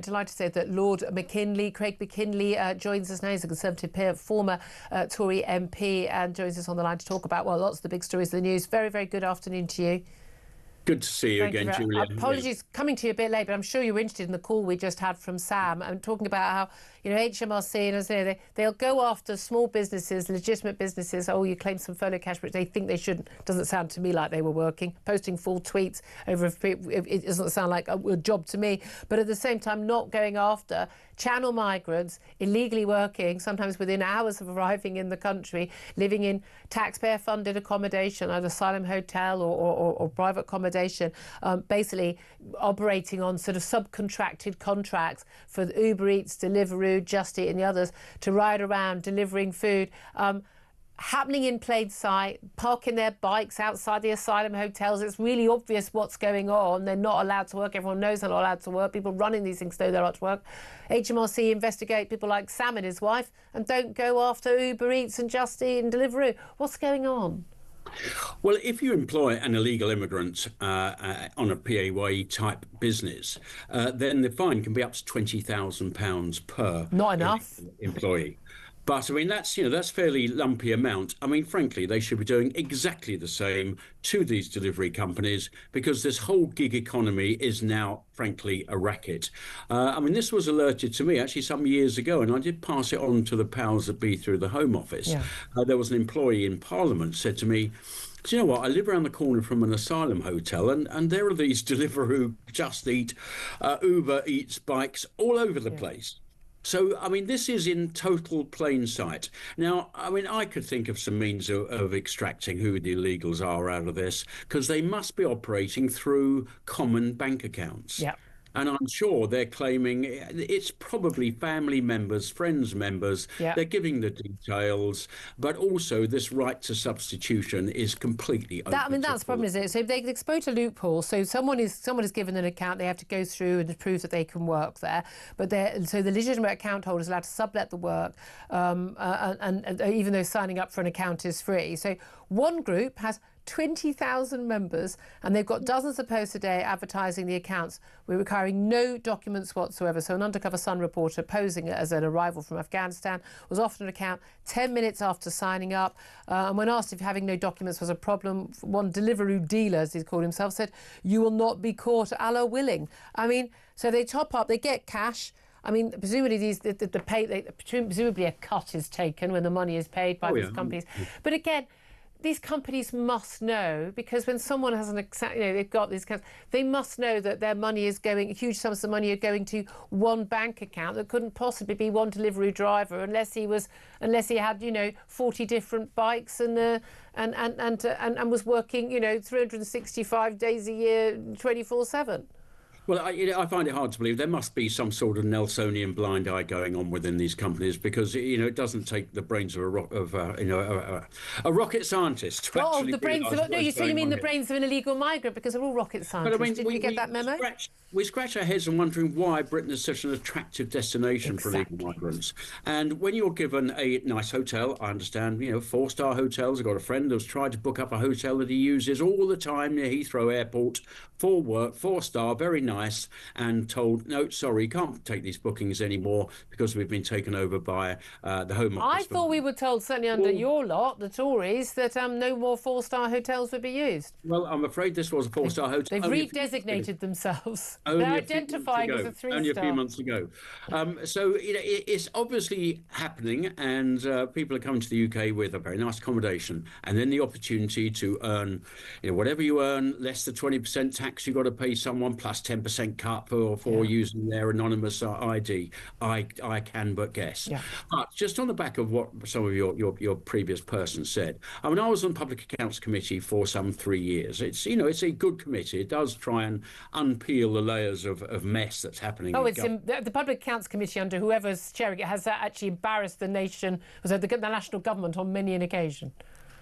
Delighted to say that Lord McKinley, Craig McKinley, joins us now. He's a Conservative peer, former Tory MP, and joins us on the line to talk about, well, lots of the big stories of the news. Very, very good afternoon to you. Good to see you again, Julia. Apologies coming to you a bit late, but I'm sure you were interested in the call we just had from Sam and talking about how, HMRC, and as I say, they'll go after small businesses, legitimate businesses. Oh, you claim some furlough cash, but they think they shouldn't. Doesn't sound to me like they were working, posting full tweets over. It doesn't sound like a job to me. But at the same time, not going after channel migrants, illegally working, sometimes within hours of arriving in the country, living in taxpayer-funded accommodation, either asylum hotel or private accommodation, basically operating on sort of subcontracted contracts for the Uber Eats, Deliveroo, Just Eat and the others to ride around delivering food. Happening in plain sight, parking their bikes outside the asylum hotels. It's really obvious what's going on. They're not allowed to work. Everyone knows they're not allowed to work. People running these things know they're not to work. HMRC investigate people like Sam and his wife and don't go after Uber Eats and Just Eat and Deliveroo. What's going on? Well, if you employ an illegal immigrant on a PAYE type business, then the fine can be up to £20,000 per Not enough employee. But I mean, that's fairly lumpy amount. I mean, frankly, they should be doing exactly the same to these delivery companies because this whole gig economy is now, frankly, a racket. I mean, this was alerted to me actually some years ago, and I did pass it on to the powers that be through the Home Office. Yeah. There was an employee in Parliament said to me, do you know what? I live around the corner from an asylum hotel, and there are these Deliveroo, Just Eat, Uber Eats bikes all over the place. So, I mean, this is in total plain sight. Now, I mean, I could think of some means of extracting who the illegals are out of this, because they must be operating through common bank accounts. Yeah. And I'm sure they're claiming it's probably family members, friends members. Yeah. They're giving the details, but also this right to substitution is completely open. I mean, that's the problem, is it? So they exploit a loophole. So someone is given an account, they have to go through and prove that they can work there. But so the legitimate account holder is allowed to sublet the work, and even though signing up for an account is free. So one group has 20,000 members, and they've got dozens of posts a day advertising the accounts. We're requiring no documents whatsoever. So an undercover Sun reporter posing as an arrival from Afghanistan was offered an account 10 minutes after signing up. And when asked if having no documents was a problem, one Deliveroo dealer, as he called himself, said, "You will not be caught, Allah willing." I mean, so they top up, they get cash. I mean, presumably presumably a cut is taken when the money is paid by these companies. But again, these companies must know, because when someone has they've got these accounts, they must know that their money is going, huge sums of money are going to one bank account that couldn't possibly be one Deliveroo driver unless he had 40 different bikes and was working 365 days a year, 24/7. Well, I find it hard to believe there must be some sort of Nelsonian blind eye going on within these companies, because it doesn't take the brains of a rocket scientist to actually. The brains of you mean the brains of an illegal migrant, because they're all rocket scientists. But I mean, did you get that memo? We scratch our heads and wondering why Britain is such an attractive destination for illegal migrants. And when you're given a nice hotel, I understand, 4-star hotels. I've got a friend who's tried to book up a hotel that he uses all the time near Heathrow Airport for work, 4-star, very nice, and told, no, sorry, can't take these bookings anymore because we've been taken over by the Home Office. I thought we were told, certainly under your lot, the Tories, that no more 4-star hotels would be used. Well, I'm afraid this was a 4-star hotel. They've redesignated themselves. They're identifying as a 3-star. Only a few months ago. So it's obviously happening, and people are coming to the UK with a very nice accommodation, and then the opportunity to earn, whatever you earn, less than 20% tax you've got to pay someone, plus 10% cut for using their anonymous ID. I can but guess. Yeah. But just on the back of what some of your previous person said, I mean, I was on Public Accounts Committee for some 3 years. It's it's a good committee. It does try and unpeel the layers of mess that's happening. Oh, the Public Accounts Committee, under whoever's chairing it, has actually embarrassed the nation, the national government on many an occasion.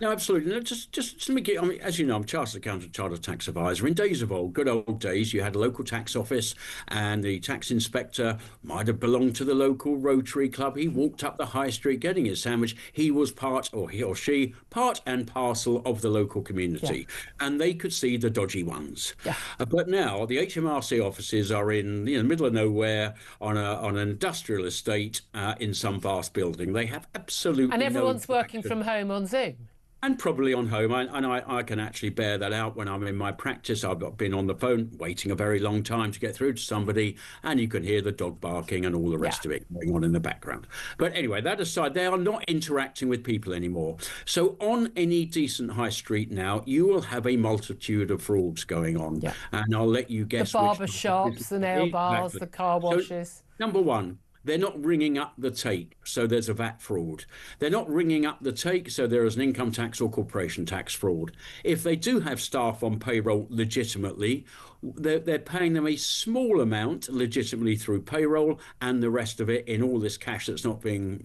No, absolutely. No, just let me get. I mean, as you know, I'm chartered accountant, chartered tax advisor. In days of old, good old days, you had a local tax office, and the tax inspector might have belonged to the local Rotary Club. He walked up the high street getting his sandwich. He was part, or he or she, part and parcel of the local Yeah, community, and they could see the dodgy ones. yeah. But now the HMRC offices are in the middle of nowhere on an industrial estate in some vast building. They have And absolutely no everyone's working interaction from home on Zoom. and probably on home. I can actually bear that out when I'm in my practice. I've been on the phone waiting a very long time to get through to somebody, and you can hear the dog barking and all the Yeah. rest of it going on in the background. But anyway, that aside, they are not interacting with people anymore. So on any decent high street now, you will have a multitude of frauds going on. Yeah. And I'll let you The guess barber which. shops, the nail bars, Exactly. the car So washes. number one, they're not ringing up the take, so there's a VAT fraud. They're not ringing up the take, so there is an income tax or corporation tax fraud. If they do have staff on payroll legitimately, they're paying them a small amount legitimately through payroll, and the rest of it in all this cash that's not being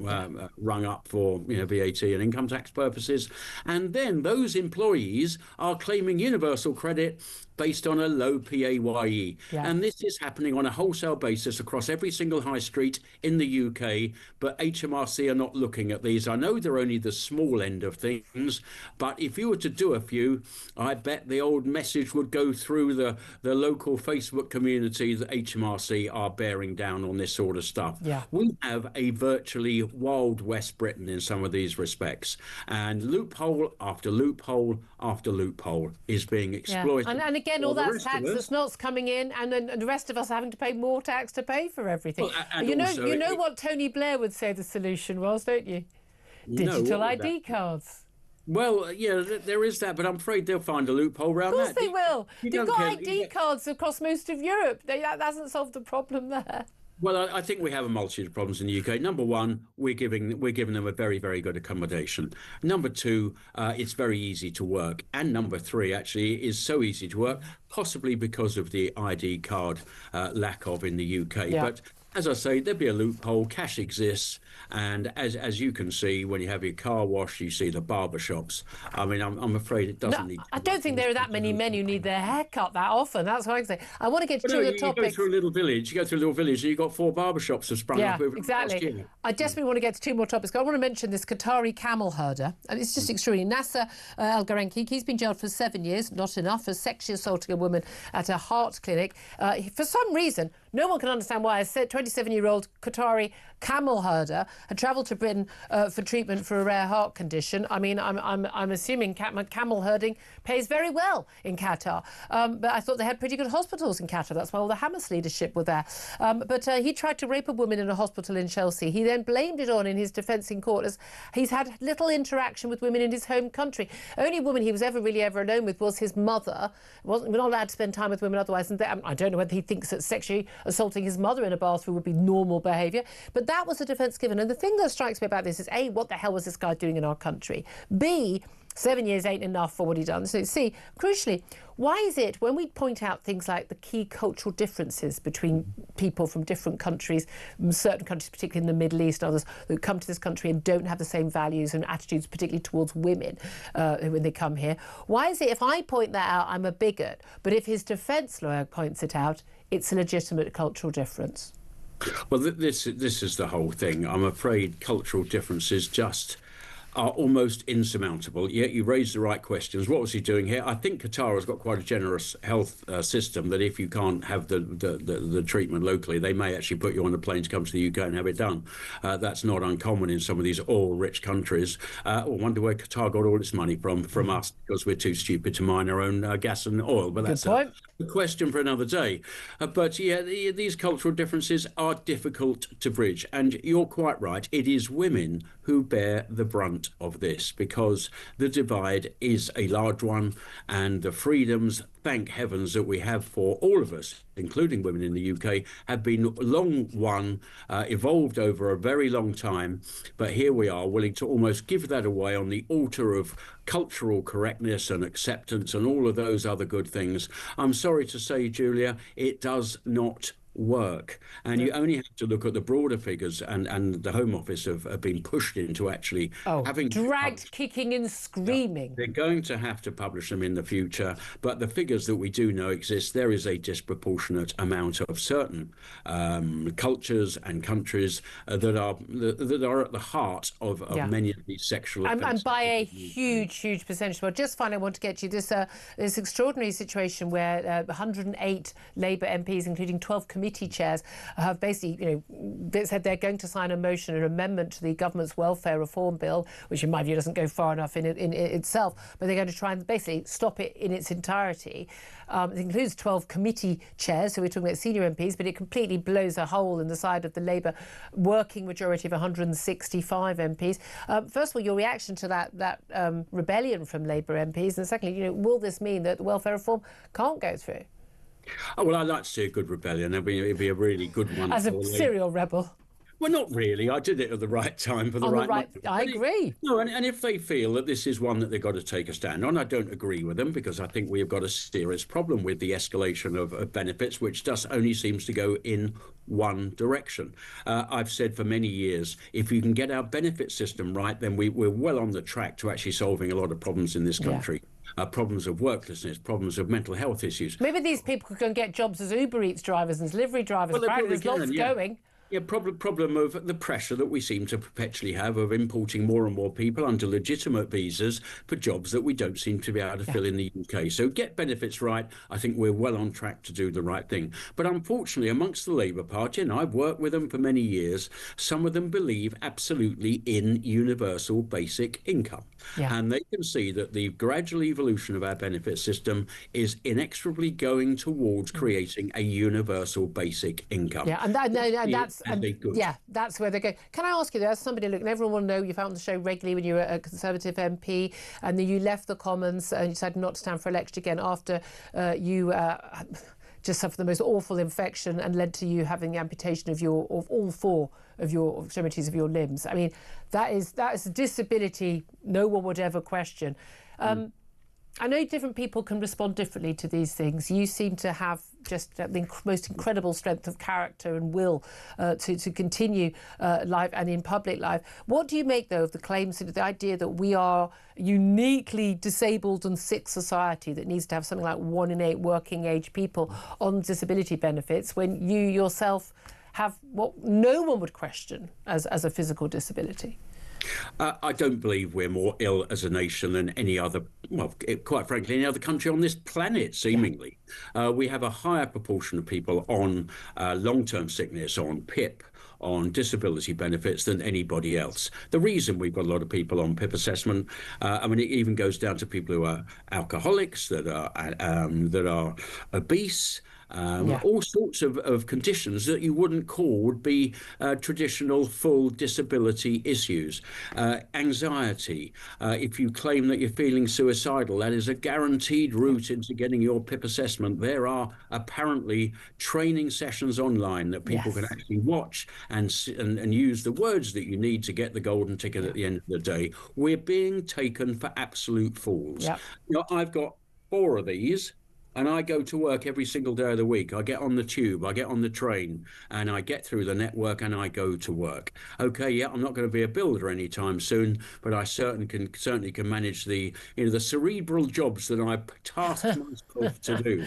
rung up for VAT and income tax purposes. And then those employees are claiming universal credit based on a low PAYE. Yeah. And this is happening on a wholesale basis across every single high street in the UK, but HMRC are not looking at these. I know they're only the small end of things, but if you were to do a few, I bet the old message would go through the local Facebook community that HMRC are bearing down on this sort of stuff. Yeah. We have a virtually Wild West Britain in some of these respects, and loophole after loophole after loophole is being Yeah. exploited. And again, all for the that rest of tax us. that's not coming in, and then the rest of us are having to pay more tax to pay for everything. Well, and you know, also you know what Tony Blair would say the solution was, don't you? No, Digital what would ID that? cards. Well, yeah, there is that, but I'm afraid they'll find a loophole around Of course that. they will. You They've don't got care. ID cards across most of Europe. That hasn't solved the problem there. Well, I think we have a multitude of problems in the UK. Number one, we're giving them a very, very good accommodation. Number two, it's very easy to work, and number three, actually, is so easy to work, possibly because of the ID card lack of in the UK. Yeah. But as I say, there'd be a loophole. Cash exists, and as you can see, when you have your car wash, you see the barber shops. I mean, I'm afraid it doesn't No, need. I don't think there are that many men who need their hair cut that often. That's what I can say. I want to get to Well, two no, of the you go topics. through a little village. You go through a little village, and you've got 4 barber shops have sprung Yeah, up over the last exactly. year. I desperately want to get to two more topics. I want to mention this Qatari camel herder. And it's just extraordinary. Nasser Al Garanki, he's been jailed for 7 years, not enough, for sexually assaulting a woman at a heart clinic. For some reason, no one can understand why a 27-year-old Qatari camel herder had travelled to Britain for treatment for a rare heart condition. I mean, I'm assuming camel herding pays very well in Qatar. But I thought they had pretty good hospitals in Qatar. That's why all the Hamas leadership were there. But he tried to rape a woman in a hospital in Chelsea. He then blamed it on in his defence in court as he's had little interaction with women in his home country. Only woman he was ever alone with was his mother. We're not allowed to spend time with women otherwise. And I don't know whether he thinks that sexually assaulting his mother in a bathroom would be normal behaviour. But that was the defence given. And the thing that strikes me about this is, A, what the hell was this guy doing in our country? B, 7 years ain't enough for what he done. So C, crucially, why is it when we point out things like the key cultural differences between people from different countries, certain countries, particularly in the Middle East, others who come to this country and don't have the same values and attitudes, particularly towards women when they come here, why is it if I point that out, I'm a bigot, but if his defence lawyer points it out, it's a legitimate cultural difference? Well, this is the whole thing. I'm afraid cultural differences just are almost insurmountable. Yet you raise the right questions. What was he doing here? I think Qatar has got quite a generous health system that if you can't have the treatment locally, they may actually put you on a plane to come to the UK and have it done. That's not uncommon in some of these oil-rich countries. I wonder where Qatar got all its money from us, because we're too stupid to mine our own gas and oil. But that's a question for another day. But yeah, these cultural differences are difficult to bridge. And you're quite right. It is women who bear the brunt of this, because the divide is a large one, and the freedoms, thank heavens, that we have for all of us, including women in the UK, have been long won, evolved over a very long time. But here we are, willing to almost give that away on the altar of cultural correctness and acceptance and all of those other good things. I'm sorry to say, Julia, it does not work. And you only have to look at the broader figures, and the Home Office have been pushed into actually having to dragged, publish. kicking and screaming. They're going to have to publish them in the future, but the figures that we do know exist. There is a disproportionate amount of certain cultures and countries that are at the heart of many of these sexual offences. And by a huge percentage. Well, just finally, I want to get you this extraordinary situation where 108 Labour MPs, including 12 committee chairs, have basically, said they're going to sign a motion, an amendment to the government's welfare reform bill, which in my view doesn't go far enough in itself, but they're going to try and basically stop it in its entirety. It includes 12 committee chairs, so we're talking about senior MPs, but it completely blows a hole in the side of the Labour working majority of 165 MPs. First of all, your reaction to that rebellion from Labour MPs, and secondly, will this mean that the welfare reform can't go through? Oh, well, I'd like to see a good rebellion. It'd be a really good one. As a serial rebel. Well, not really. I did it at the right time for the right moment. I agree. And if they feel that this is one that they've got to take a stand on, I don't agree with them, because I think we have got a serious problem with the escalation of benefits, which just only seems to go in one direction. I've said for many years, if you can get our benefit system right, then we're well on the track to actually solving a lot of problems in this country. Problems of worklessness, problems of mental health issues. Maybe these people can get jobs as Uber Eats drivers and delivery drivers. Well, Apparently there's lots going. Yeah, problem of the pressure that we seem to perpetually have of importing more and more people under legitimate visas for jobs that we don't seem to be able to fill in the UK. So get benefits right. I think we're well on track to do the right thing. But unfortunately, amongst the Labour Party, and I've worked with them for many years, some of them believe absolutely in universal basic income. And they can see that the gradual evolution of our benefit system is inexorably going towards creating a universal basic income. That's where they go. Can I ask you, there's somebody, look, and everyone will know you found the show regularly when you were a Conservative MP, and then you left the Commons and you decided not to stand for election again after you just suffered the most awful infection and led to you having the amputation of all four of your extremities of your limbs. I mean, that is a disability no one would ever question. I know different people can respond differently to these things. You seem to have just the most incredible strength of character and will to continue life and in public life. What do you make, though, of the claims, the idea that we are a uniquely disabled and sick society that needs to have something like 1 in 8 working age people on disability benefits, when you yourself have what no one would question as a physical disability? I don't believe we're more ill as a nation than any other, well, quite frankly, any other country on this planet, seemingly. We have a higher proportion of people on long-term sickness, on PIP, on disability benefits than anybody else. The reason we've got a lot of people on PIP assessment, I mean, it even goes down to people who are alcoholics, that are obese, all sorts of conditions that you wouldn't call would be traditional full disability issues. Anxiety. If you claim that you're feeling suicidal, that is a guaranteed route into getting your PIP assessment. There are apparently training sessions online that people can actually watch and use the words that you need to get the golden ticket at the end of the day. We're being taken for absolute fools. I've got 4 of these. And I go to work every single day of the week. I get on the tube, I get on the train, and I get through the network and I go to work. Okay, I'm not going to be a builder anytime soon, but I certainly can manage the cerebral jobs that I tasked myself to do.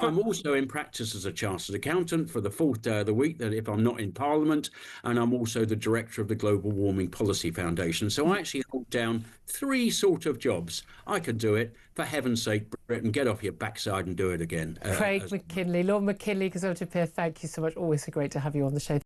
I'm also in practice as a chartered accountant for the 4th day of the week, that if I'm not in Parliament, and I'm also the director of the Global Warming Policy Foundation. So I actually hold down 3 sort of jobs. I can do it. For heaven's sake, Britain, get off your backside and do it again. Craig McKinley, Lord McKinley, Conservative peer, thank you so much. Always so great to have you on the show.